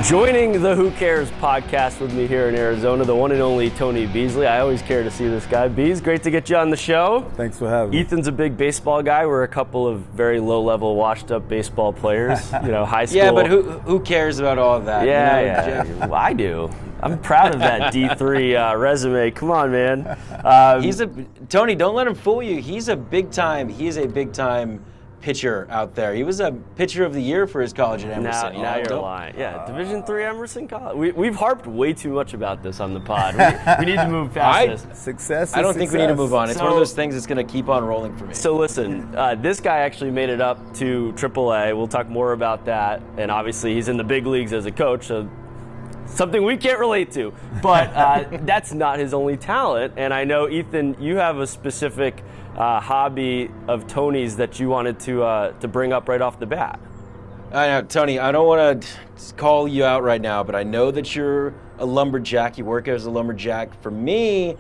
Joining the Who Cares podcast with me here in Arizona, the one and only Tony Beasley. I always care to see this guy. Bees, great to get you on the show. Thanks for having me. Ethan's a big baseball guy. We're a couple of very low-level, washed-up baseball players. High school. Yeah, but who cares about all of that? Yeah. Well, I do. I'm proud of that D3 resume. Come on, man. Tony. Don't let him fool you. He is a big time pitcher out there. He was a pitcher of the year for his college at Emerson. Now you're lying. Yeah, Division III Emerson College. We've harped way too much about this on the pod. We need to move past this. Success. I don't think we need to move on. It's one of those things that's going to keep on rolling for me. So listen, this guy actually made it up to AAA. We'll talk more about that. And obviously, he's in the big leagues as a coach. So something we can't relate to. But that's not his only talent. And I know, Ethan, you have a specific hobby of Tony's that you wanted to bring up right off the bat. I know, Tony, I don't want to call you out right now, but I know that you're a lumberjack. You work as a lumberjack. For me,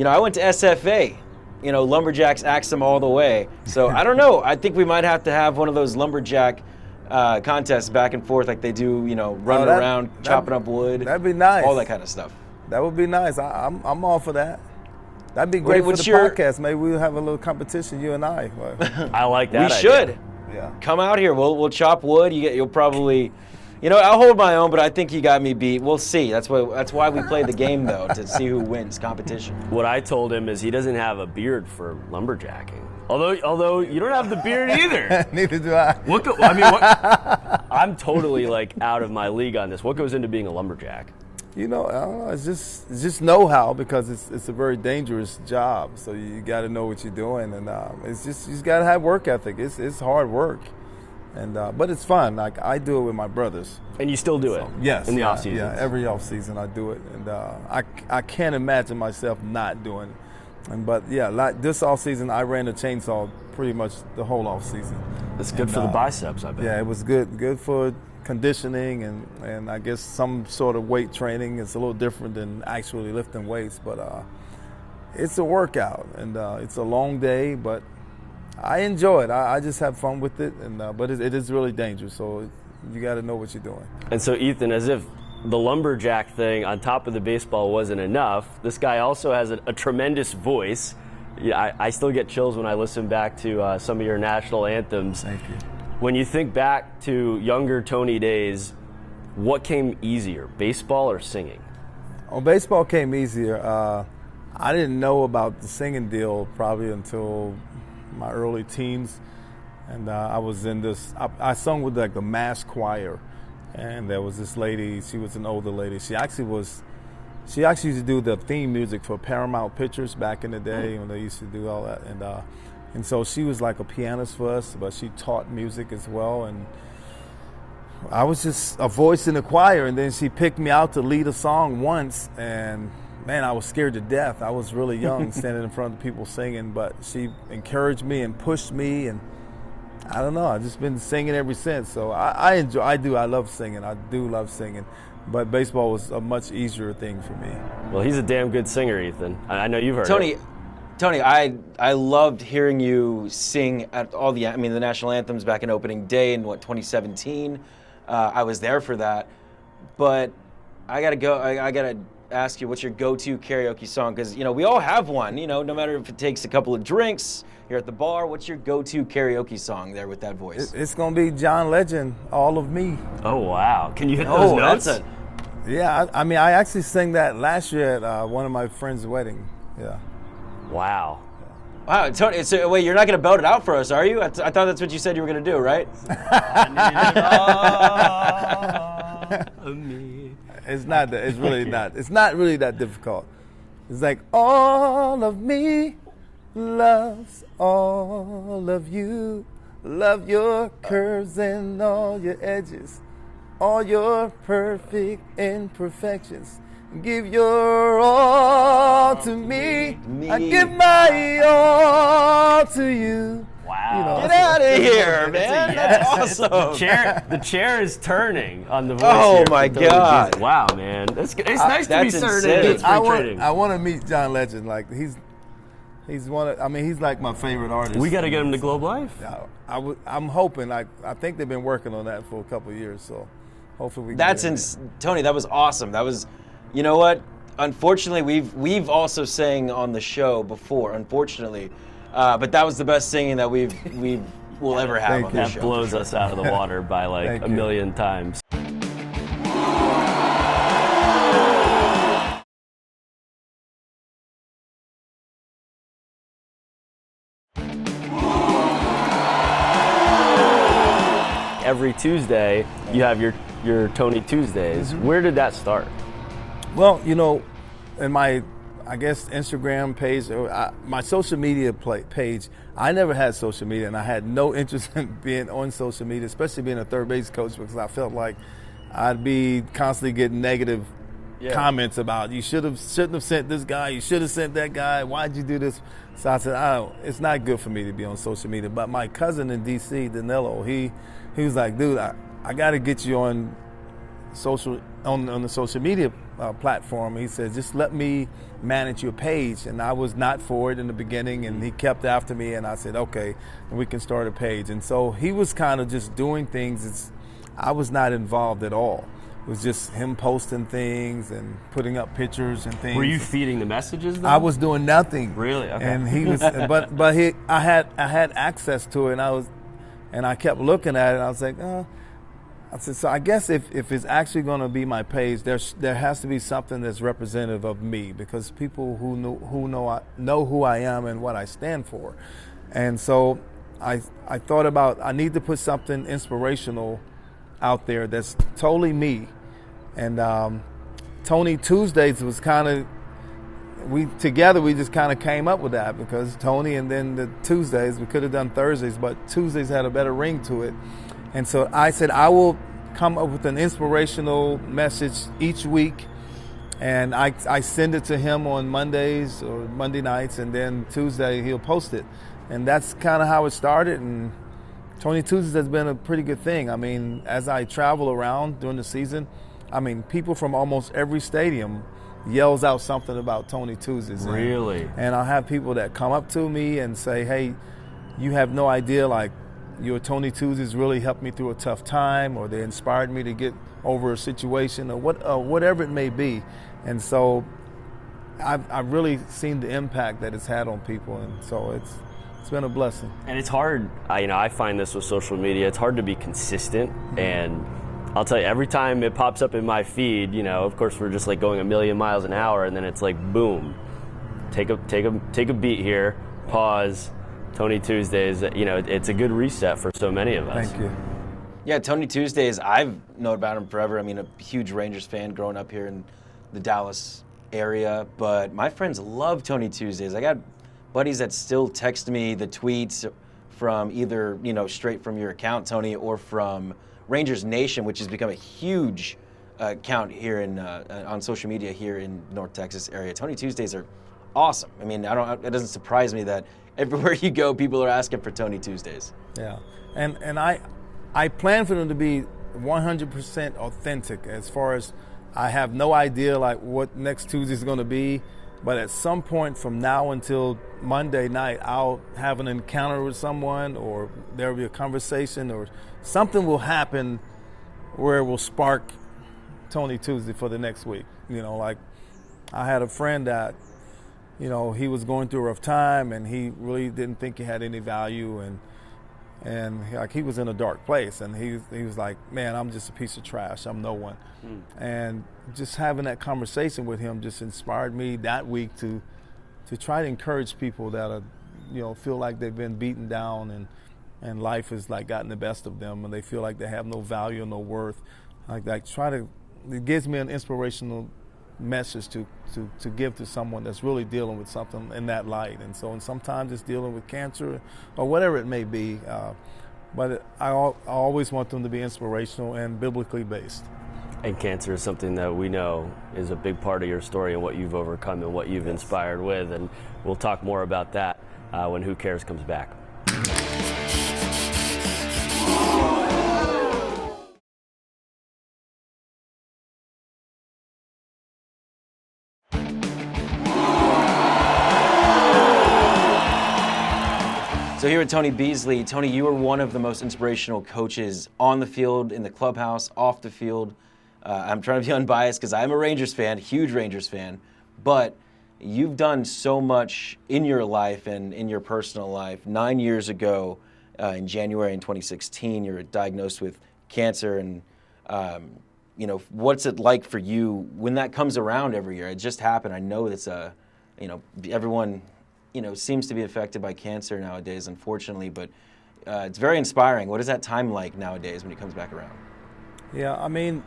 I went to SFA. Lumberjacks axe them all the way. So I don't know. I think we might have to have one of those lumberjack contests back and forth like they do, running around, chopping up wood. That'd be nice. All that kind of stuff. That would be nice. I'm all for that. That'd be great for the podcast. Maybe we'll have a little competition, you and I. I like that. We should. Yeah. Come out here. We'll chop wood. You'll probably, I'll hold my own, but I think you got me beat. We'll see. That's why we play the game, though, to see who wins competition. What I told him is he doesn't have a beard for lumberjacking. Although you don't have the beard either. Neither do I. I'm totally out of my league on this. What goes into being a lumberjack? I don't know. It's just know-how, because it's a very dangerous job. So you got to know what you're doing, and you just got to have work ethic. It's hard work, and but it's fun. I do it with my brothers. And you still do it? Yes. In the off season. Yeah, every off season I do it, and I can't imagine myself not doing it. But this off season I ran a chainsaw pretty much the whole off season. It's good for the biceps, I bet. Yeah, it was good for conditioning and I guess some sort of weight training. It's a little different than actually lifting weights, but it's a workout, and it's a long day, but I enjoy it. I just have fun with it, and but it is really dangerous, so you got to know what you're doing. And so, Ethan, as if the lumberjack thing on top of the baseball wasn't enough, this guy also has a tremendous voice. Yeah, I still get chills when I listen back to some of your national anthems. Thank you. When you think back to younger Tony days, what came easier, baseball or singing? Oh, baseball came easier. I didn't know about the singing deal probably until my early teens, and I was in this. I sung with the mass choir, and there was this lady. She was an older lady. She actually used to do the theme music for Paramount Pictures back in the day when they used to do all that, and so she was like a pianist for us, but she taught music as well. And I was just a voice in the choir, and then she picked me out to lead a song once, and man, I was scared to death. I was really young, standing in front of people singing, but she encouraged me and pushed me, and I don't know, I've just been singing ever since. So I love singing. I do love singing. But baseball was a much easier thing for me. Well, he's a damn good singer, Ethan. I know you've heard it. Tony, I loved hearing you sing at all the national anthems back in opening day in 2017. I was there for that, but I gotta ask you, what's your go-to karaoke song? Because we all have one. No matter if it takes a couple of drinks, you're at the bar. What's your go-to karaoke song there with that voice? It's gonna be John Legend, "All of Me." Oh wow! Can you hit those notes? Yeah, I actually sang that last year at one of my friends' wedding. Yeah. Wow. Wow, Tony, so wait, you're not going to belt it out for us, are you? I thought that's what you said you were going to do, right? It's not that. It's really not. It's not really that difficult. It's like, all of me loves all of you. Love your curves and all your edges, all your perfect imperfections. Give your all to me. I give my all to you. Wow. Get out of here, man. That's awesome. The chair is turning on the voice. Oh, here my God. Wow, man. It's nice to be certain. I want to meet John Legend. Like, he's one of, he's like my favorite artist. We got to get him to Globe Life. I'm hoping. I think they've been working on that for a couple of years, so hopefully we can Tony, that was awesome. That was, you know what? Unfortunately, we've also sang on the show before, unfortunately. But that was the best singing that we'll ever have Thank on you. the That show. blows for sure. us out of the water by like Thank a you. million times. Every Tuesday, you have your Tony Tuesdays. Mm-hmm. Where did that start? Well, you know, in my, I guess, Instagram page, or my social media page, I never had social media, and I had no interest in being on social media, especially being a third base coach, because I felt like I'd be constantly getting negative comments about shouldn't have sent this guy, you should have sent that guy, why'd you do this? So I said, it's not good for me to be on social media. But my cousin in D.C., Danilo, he was like, dude, I got to get you on the social media platform. He said, just let me manage your page. And I was not for it in the beginning, and he kept after me, and I said, okay, we can start a page. And so he was kind of just doing things. I was not involved at all. It was just him posting things and putting up pictures and things. Were you feeding the messages though? I was doing nothing. Really? Okay. And he was, I had access to it, and I kept looking at it, and I was like, I said, so I guess if it's actually going to be my page, there has to be something that's representative of me, because people who know who I am and what I stand for. And so I thought about, I need to put something inspirational out there that's totally me. And Tony Tuesdays was kind of, we just kind of came up with that, because Tony, and then the Tuesdays, we could have done Thursdays, but Tuesdays had a better ring to it. And so I said, I will come up with an inspirational message each week, and I send it to him on Mondays or Monday nights, and then Tuesday he'll post it. And that's kind of how it started, and Tony Tuesdays has been a pretty good thing. I mean, as I travel around during the season, I mean, people from almost every stadium yells out something about Tony Tuesdays. Really? And I'll have people that come up to me and say, hey, you have no idea, like, your Tony Tuesdays really helped me through a tough time, or they inspired me to get over a situation, or whatever it may be. And so I've really seen the impact that it's had on people, and so it's been a blessing. And it's hard, I find this with social media, it's hard to be consistent. And I'll tell you, every time it pops up in my feed, of course we're just like going a million miles an hour, and then it's like, boom, take a beat here, pause, Tony Tuesdays, it's a good reset for so many of us. Thank you. Yeah, Tony Tuesdays, I've known about him forever. I mean, a huge Rangers fan growing up here in the Dallas area, but my friends love Tony Tuesdays. I got buddies that still text me the tweets from either, straight from your account, Tony, or from Rangers Nation, which has become a huge account here on social media here in North Texas area. Tony Tuesdays are awesome. I mean, it doesn't surprise me that everywhere you go, people are asking for Tony Tuesdays. Yeah, and I plan for them to be 100% authentic. As far as, I have no idea like what next Tuesday is going to be, but at some point from now until Monday night, I'll have an encounter with someone, or there'll be a conversation, or something will happen where it will spark Tony Tuesday for the next week. Like, I had a friend that, he was going through a rough time, and he really didn't think he had any value, and like, he was in a dark place, and he was like, man, I'm just a piece of trash, I'm no one. And just having that conversation with him just inspired me that week to try to encourage people that are, feel like they've been beaten down, and life has like gotten the best of them, and they feel like they have no value and no worth. Like it gives me an inspirational message to give to someone that's really dealing with something in that light. And sometimes it's dealing with cancer or whatever it may be, but I always want them to be inspirational and biblically based. And cancer is something that we know is a big part of your story and what you've overcome and what you've inspired with, and we'll talk more about that when Who Cares comes back. So here at Tony Beasley, Tony, you were one of the most inspirational coaches on the field, in the clubhouse, off the field. I'm trying to be unbiased because I'm a Rangers fan, huge Rangers fan, but you've done so much in your life and in your personal life. 9 years ago, in January in 2016, you were diagnosed with cancer, and what's it like for you when that comes around every year? It just happened. I know it's everyone seems to be affected by cancer nowadays, unfortunately, but it's very inspiring. What is that time like nowadays when it comes back around? Yeah, I mean,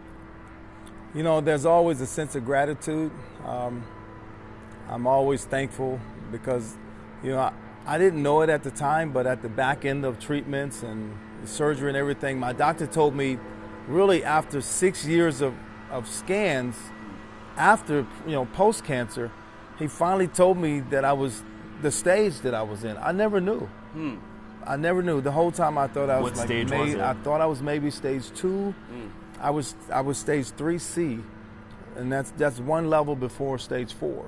there's always a sense of gratitude. I'm always thankful because, I didn't know it at the time, but at the back end of treatments and surgery and everything, my doctor told me really after 6 years of scans, after, post-cancer, he finally told me that I was the stage that I was in. I never knew. I never knew. The whole time I thought I was I thought I was maybe stage 2. I was stage 3C, and that's one level before stage 4.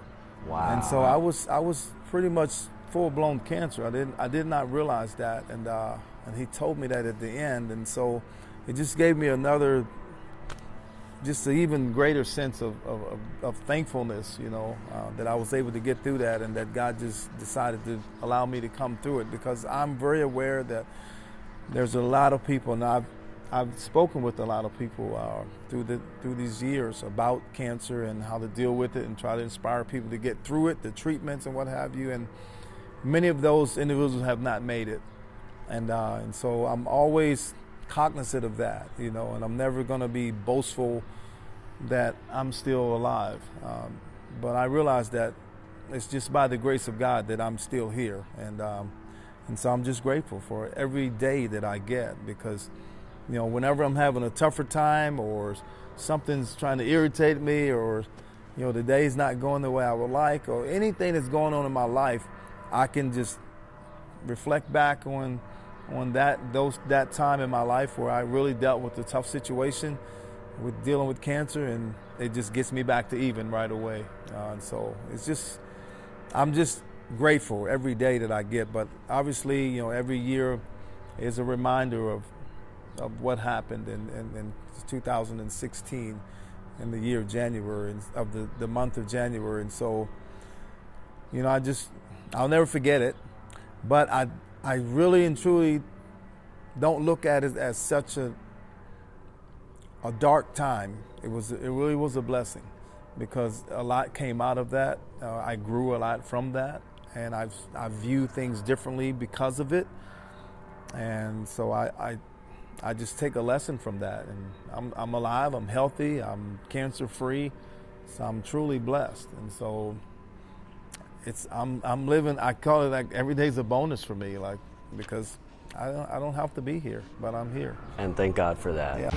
Wow. And so I was pretty much full-blown cancer. I did not realize that, and he told me that at the end, and so it just gave me just an even greater sense of thankfulness, that I was able to get through that, and that God just decided to allow me to come through it, because I'm very aware that there's a lot of people, and I've spoken with a lot of people through these years about cancer and how to deal with it and try to inspire people to get through it, the treatments and what have you, and many of those individuals have not made it, and so I'm always cognizant of that, and I'm never going to be boastful that I'm still alive, but I realize that it's just by the grace of God that I'm still here, and so I'm just grateful for every day that I get, because whenever I'm having a tougher time or something's trying to irritate me, or the day's not going the way I would like, or anything that's going on in my life, I can just reflect back on that time in my life where I really dealt with a tough situation with dealing with cancer, and it just gets me back to even right away. And so I'm just grateful every day that I get. But obviously, every year is a reminder of what happened in 2016 in the year of January, of the month of January. And so, I'll never forget it. But I really and truly don't look at it as such a dark time. It really was a blessing, because a lot came out of that. I grew a lot from that, and I view things differently because of it. And so I just take a lesson from that, and I'm alive, I'm healthy, I'm cancer free, so I'm truly blessed. And so I'm living. I call it like every day's a bonus for me, because I don't have to be here, but I'm here. And thank God for that. Yeah.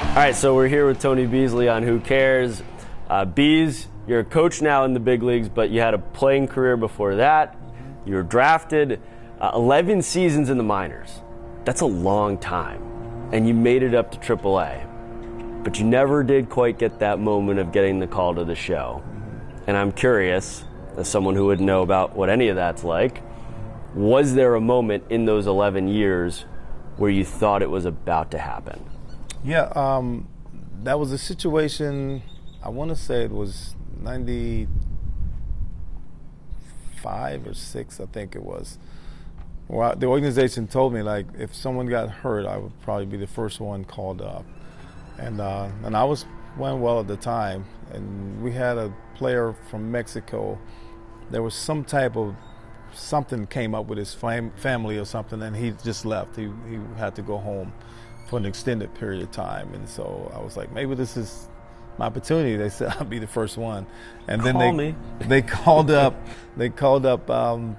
All right, so we're here with Tony Beasley on Who Cares. Bees, you're a coach now in the big leagues, but you had a playing career before that. You were drafted 11 seasons in the minors. That's a long time. And you made it up to AAA. But you never did quite get that moment of getting the call to the show. And I'm curious, as someone who would know about what any of that's like, was there a moment in those 11 years where you thought it was about to happen? Yeah, that was a situation, I want to say it was 95 or 6, I think it was. Well, the organization told me, if someone got hurt, I would probably be the first one called up. And I was playing well at the time, and we had a player from Mexico. There was something came up with his family or something, and he just left. He had to go home for an extended period of time. And so I was like, maybe this is my opportunity. They said I'll be the first one. And then they called up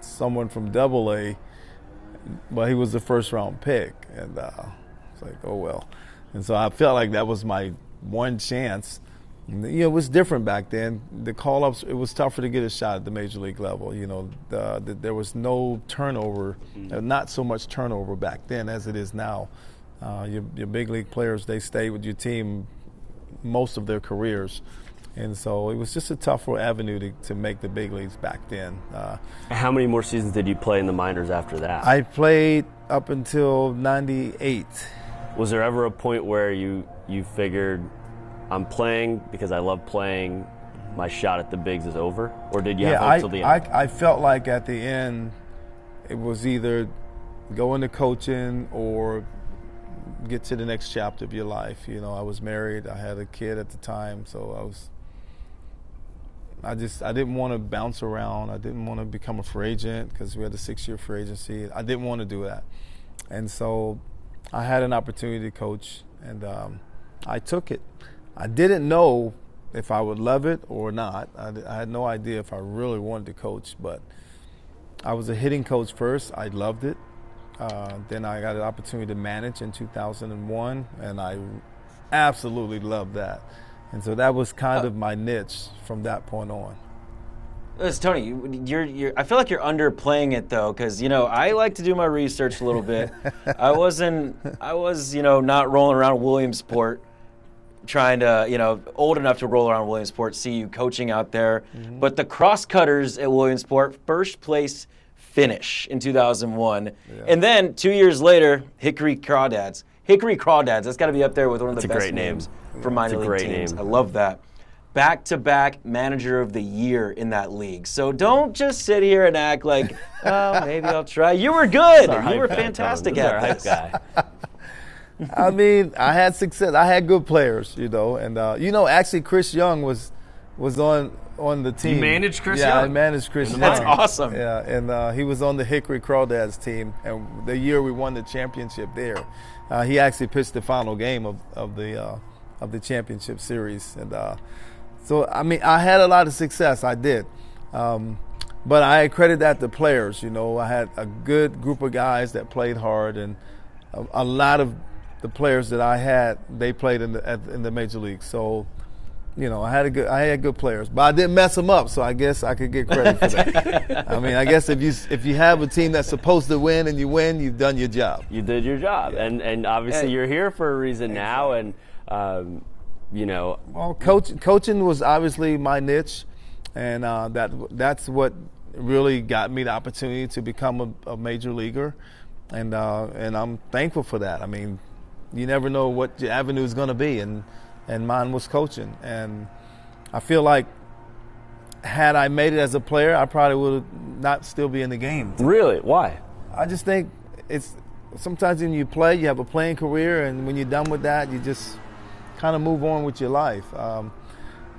someone from AA. Well, he was the first round pick, and it's like, oh well. And so I felt like that was my one chance, It was different back then. The call-ups, it was tougher to get a shot at the major league level. There was no turnover, not so much turnover back then as it is now. Your big league players, they stay with your team most of their careers. And so it was just a tougher avenue to make the big leagues back then. How many more seasons did you play in the minors after that? I played up until 98. Was there ever a point where you figured, I'm playing because I love playing, my shot at the bigs is over? Or did you have hope till the end? I felt like at the end it was either go into coaching or get to the next chapter of your life. I was married, I had a kid at the time, so I didn't want to bounce around. I didn't want to become a free agent because we had a 6-year free agency. I didn't want to do that. And so I had an opportunity to coach, and I took it. I didn't know if I would love it or not. I had no idea if I really wanted to coach, but I was a hitting coach first. I loved it. Then I got an opportunity to manage in 2001, and I absolutely loved that. And so that was kind of my niche from that point on. Listen, Tony, I feel like you're underplaying it though, because I like to do my research a little bit. I was not rolling around Williamsport, trying to old enough to roll around Williamsport, see you coaching out there. Mm-hmm. But the Crosscutters at Williamsport, first place finish in 2001, and then 2 years later, Hickory Crawdads. Hickory Crawdads, that's got to be up there with one of the best names for minor league teams. I love that. Back-to-back manager of the year in that league. So don't just sit here and act like, oh, maybe I'll try. You were good. You were fantastic at this. I mean, I had success. I had good players, and actually Chris Young was on the team. You managed Chris Young? Yeah, I managed Chris Young. That's awesome. Yeah, and he was on the Hickory Crawdads team, and the year we won the championship there, he actually pitched the final game of the championship series, and so I mean I had a lot of success. I did, but I credit that to players. I had a good group of guys that played hard, and a lot of the players that I had, they played in the major league. So. I had good players, but I didn't mess them up, so I guess I could get credit for that. I mean, I guess if you have a team that's supposed to win and you win, you've done your job. You did your job, yeah. and obviously you're here for a reason now, and Well, coaching was obviously my niche, and that's what really got me the opportunity to become a major leaguer, and I'm thankful for that. I mean, you never know what your avenue is going to be, and mine was coaching. And I feel like had I made it as a player, I probably would not still be in the game. Really? Why? I just think it's sometimes when you play, you have a playing career, and when you're done with that, you just kind of move on with your life.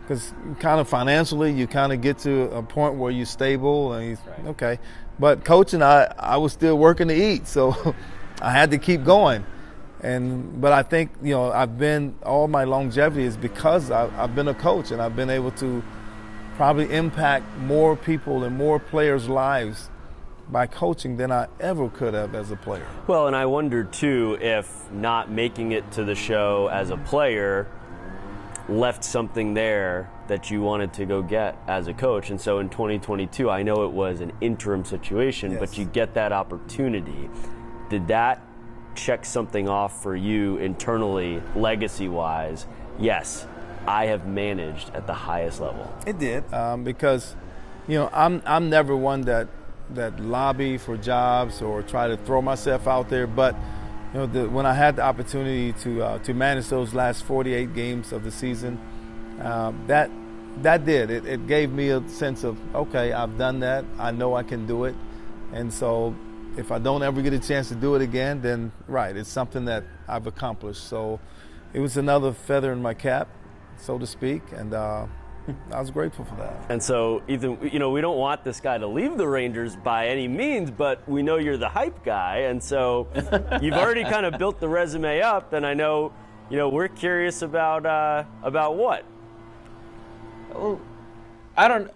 Because kind of financially, you kind of get to a point where you're stable, and okay. But coaching, I was still working to eat, so I had to keep going. But I think, I've been, all my longevity is because I've been a coach, and I've been able to probably impact more people and more players' lives by coaching than I ever could have as a player. Well, and I wonder, too, if not making it to the show as a player left something there that you wanted to go get as a coach. And so in 2022, I know it was an interim situation, yes, but you get that opportunity. Did that check something off for you internally, legacy-wise? Yes, I have managed at the highest level. It did, because I'm never one that lobby for jobs or try to throw myself out there. But when I had the opportunity to manage those last 48 games of the season, that did it gave me a sense of, okay, I've done that. I know I can do it, and so if I don't ever get a chance to do it again, then it's something that I've accomplished. So it was another feather in my cap, so to speak, and I was grateful for that. And so, Ethan, we don't want this guy to leave the Rangers by any means, but we know you're the hype guy, and so you've already kind of built the resume up, and I know, we're curious about what? Well,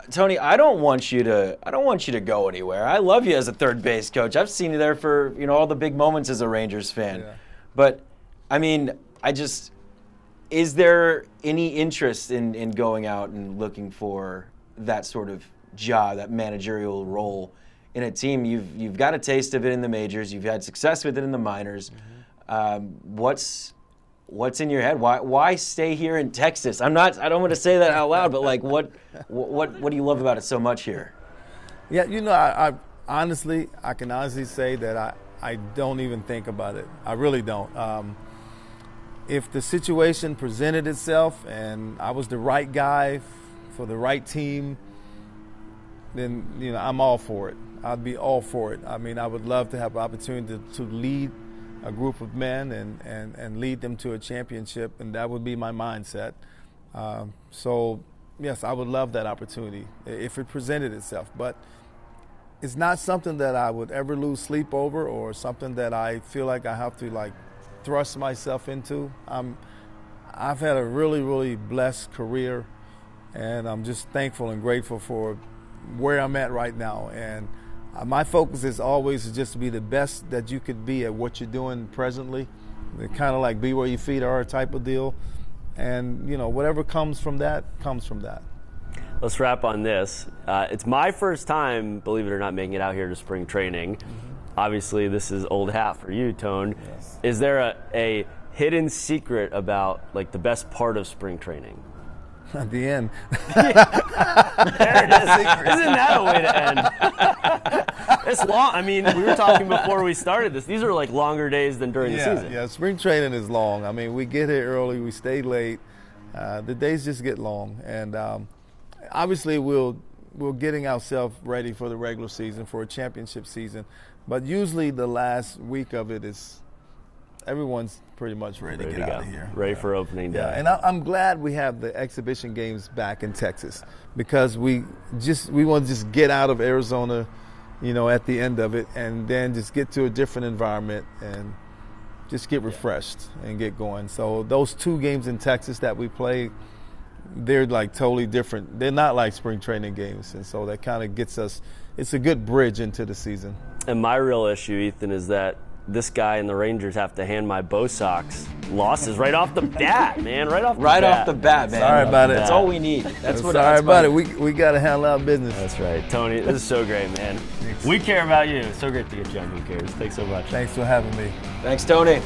Tony, I don't want you to go anywhere. I love you as a third base coach. I've seen you there for, all the big moments as a Rangers fan. Yeah. But I mean, Is there any interest in going out and looking for that sort of job, that managerial role in a team? You've got a taste of it in the majors. You've had success with it in the minors. What's in your head? Why stay here in Texas? I don't want to say that out loud, but like, what do you love about it so much here? Yeah, I honestly, I can honestly say that I don't even think about it. I really don't. If the situation presented itself and I was the right guy for the right team, then I'm all for it. I'd be all for it. I mean, I would love to have an opportunity to lead a group of men and lead them to a championship, and that would be my mindset. So, yes, I would love that opportunity if it presented itself. But it's not something that I would ever lose sleep over or something that I feel like I have to thrust myself into. I've had a really, really blessed career, and I'm just thankful and grateful for where I'm at right now. And my focus is always just to be the best that you could be at what you're doing presently. Kind of like be where your feet are type of deal. And, whatever comes from that, comes from that. Let's wrap on this. It's my first time, believe it or not, making it out here to spring training. Obviously, this is old hat for you, Tone. Yes. Is there a hidden secret about the best part of spring training? At the end. There it is. Isn't that a way to end? It's long. I mean, we were talking before we started this. These are longer days than during the season. Yeah, spring training is long. I mean, we get here early, we stay late. The days just get long. And obviously we're getting ourselves ready for the regular season, for a championship season. But usually the last week of it is everyone's pretty much ready to get out of here. Ready for opening day. Yeah, and I'm glad we have the exhibition games back in Texas because we want to just get out of Arizona, at the end of it, and then just get to a different environment and just get refreshed and get going. So those 2 games in Texas that we play, they're totally different. They're not like spring training games, and so that kind of gets us. It's a good bridge into the season. And my real issue, Ethan, is that this guy and the Rangers have to hand my Bo Sox losses right off the bat, man. Right off the bat, man. Sorry about it. That's all we need. That's what. Sorry about it. We got to handle our business. That's right, Tony. This is so great, man. We care about you. It's so great to get you on Who Cares. Thanks so much. Thanks for having me. Thanks, Tony.